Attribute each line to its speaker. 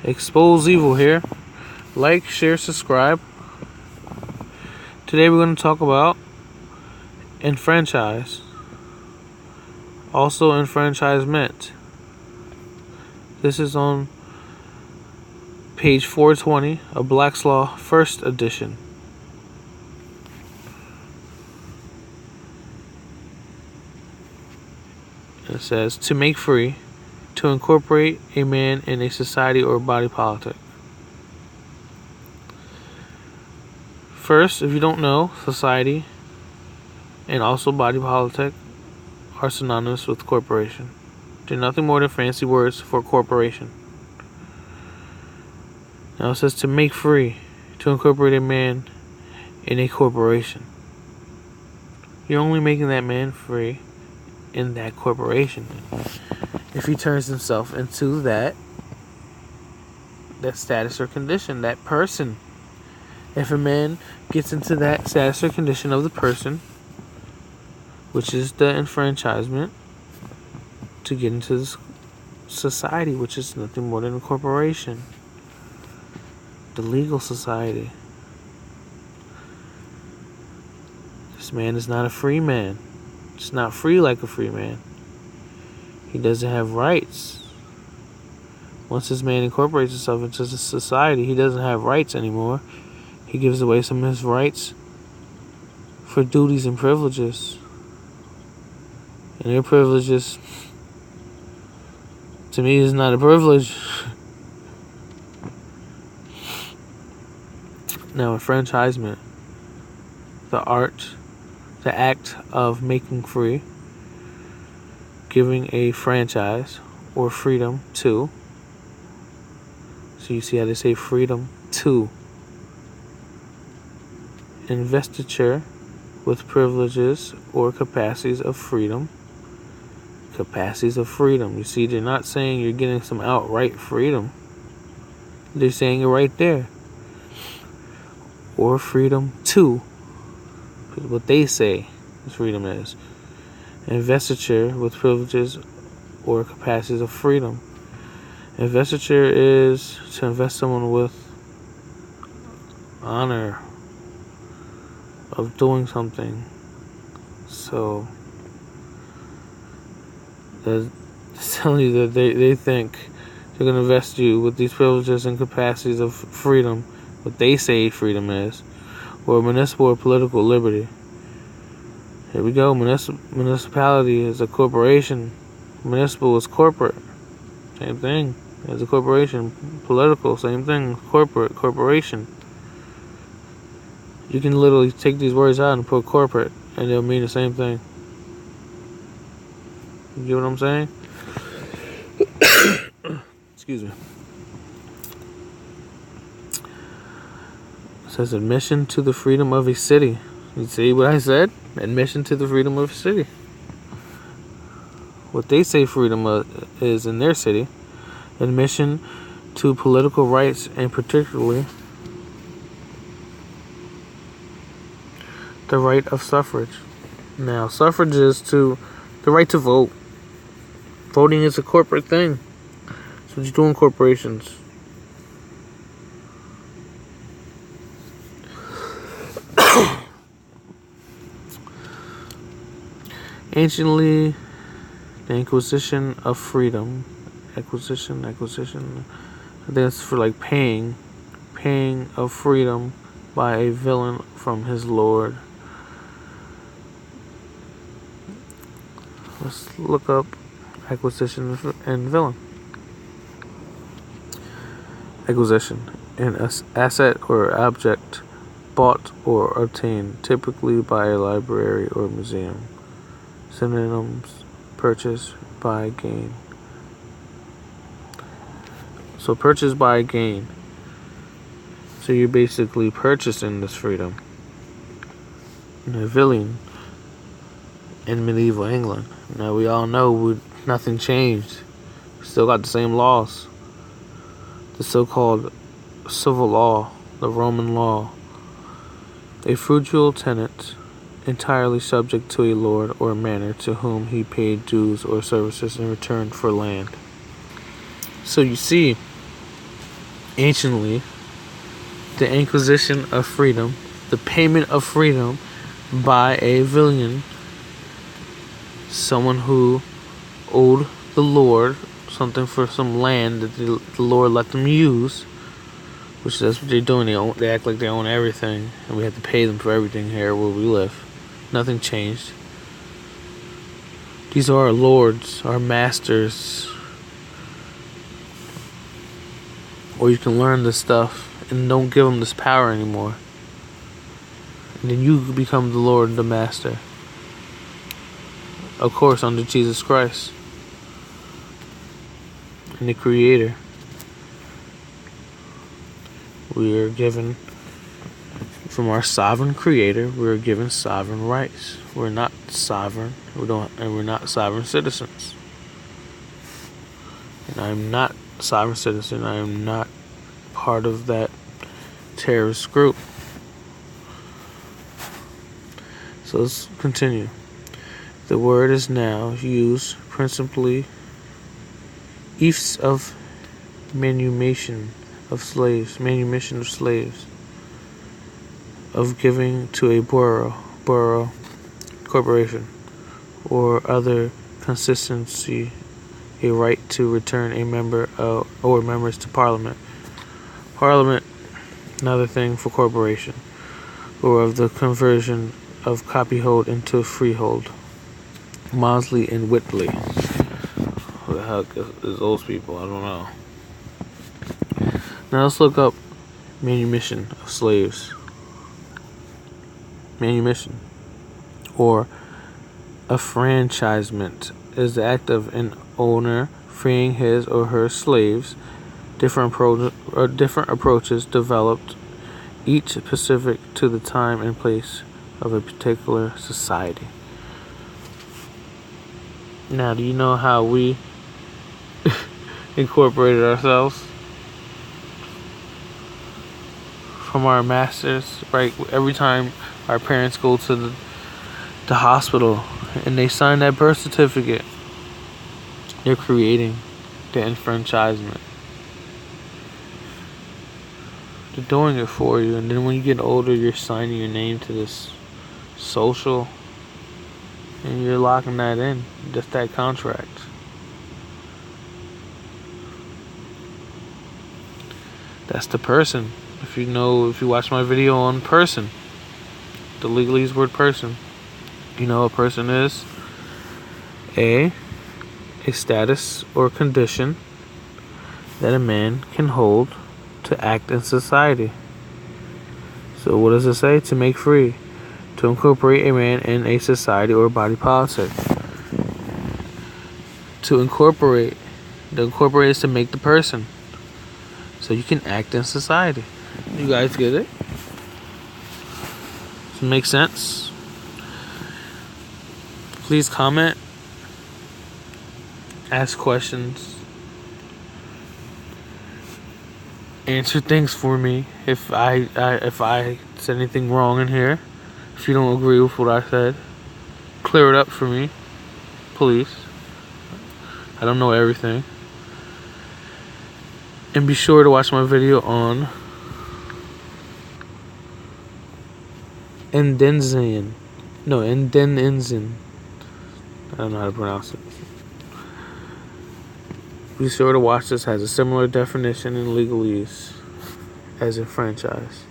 Speaker 1: Expose evil here. Like, share, subscribe. Today we're going to talk about enfranchise. Also enfranchisement. This is on page 420 of Black's Law, first edition. It says, to make free, to incorporate a man in a society or body politic. First, if you don't know, society and also body politic are synonymous with corporation. They're nothing more than fancy words for corporation. Now it says to make free, to incorporate a man in a corporation. You're only making that man free in that corporation if he turns himself into that status or condition, that person. If a man gets into that status or condition of the person, which is the enfranchisement, to get into this society, which is nothing more than a corporation, the legal society. This man is not a free man. It's not free like a free man. He doesn't have rights. Once this man incorporates himself into the society, he doesn't have rights anymore. He gives away some of his rights for duties and privileges. And their privileges, to me, is not a privilege. Now, enfranchisement, the act of making free, giving a franchise or freedom to. So you see how they say freedom to. Investiture with privileges or capacities of freedom. Capacities of freedom. You see, they're not saying you're getting some outright freedom. They're saying it right there. Or freedom to. What they say freedom is. Investiture with privileges or capacities of freedom. Investiture is to invest someone with honor of doing something. So they're telling you that they think they're going to invest you with these privileges and capacities of freedom, what they say freedom is, or municipal or political liberty. Here we go. Municipality is a corporation. Municipal is corporate. Same thing as a corporation. Political, same thing. Corporation. You can literally take these words out and put corporate, and they'll mean the same thing. You get what I'm saying? Excuse me. It says admission to the freedom of a city. You see what I said? Admission to the freedom of a city. What they say freedom is in their city. Admission to political rights, and particularly the right of suffrage. Now, suffrage is the right to vote. Voting is a corporate thing. That's what you do in corporations. Anciently, the acquisition of freedom. Acquisition. I think it's for like paying of freedom by a villain from his lord. Let's look up acquisition and villain. Acquisition, an asset or object bought or obtained, typically by a library or museum. Synonyms: purchase by gain. So purchase by gain. So you're basically purchasing this freedom. A villain in medieval England. Now we all know nothing changed. We still got the same laws. The so-called civil law, the Roman law. A feudal tenant entirely subject to a lord or manor to whom he paid dues or services in return for land. So you see, anciently, the acquisition of freedom, the payment of freedom by a villain, someone who owed the Lord something for some land that the Lord let them use, which that's what they're doing. They act like they own everything, and we have to pay them for everything here where we live. Nothing changed. These are our lords, our masters. Or you can learn this stuff and don't give them this power anymore. And then you become the Lord and the master. Of course, under Jesus Christ and the Creator. We are given, from our sovereign Creator, we are given sovereign rights. We're not sovereign. We're not sovereign citizens. And I'm not a sovereign citizen. I am not part of that terrorist group. So let's continue. The word is now used principally of manumission of slaves, of giving to a borough, corporation, or other constituency a right to return a member or members to Parliament. Parliament, another thing for corporation, or of the conversion of copyhold into freehold. Mosley and Whitley. Who the heck is those people? I don't know. Now let's look up manumission of slaves. Manumission, or affranchisement, is the act of an owner freeing his or her slaves. Different approaches developed, each specific to the time and place of a particular society. Now, do you know how we incorporated ourselves from our masters? Right, every time our parents go to the hospital and they sign that birth certificate, they're creating the enfranchisement. They're doing it for you, and then when you get older, you're signing your name to this social, and you're locking that in. Just that contract. That's the person. If you watch my video on person, the legalese word person, you know a person is a status or condition that a man can hold to act in society. So what does it say? To make free. To incorporate a man in a society or body politic. To incorporate. The incorporate is to make the person. So you can act in society. You guys get it? Does it make sense? Please comment. Ask questions. Answer things for me if I said anything wrong in here. If you don't agree with what I said, clear it up for me, please. I don't know everything. And be sure to watch my video on Endenzen. I don't know how to pronounce it. Be sure to watch this. Has a similar definition in legalese as in franchise.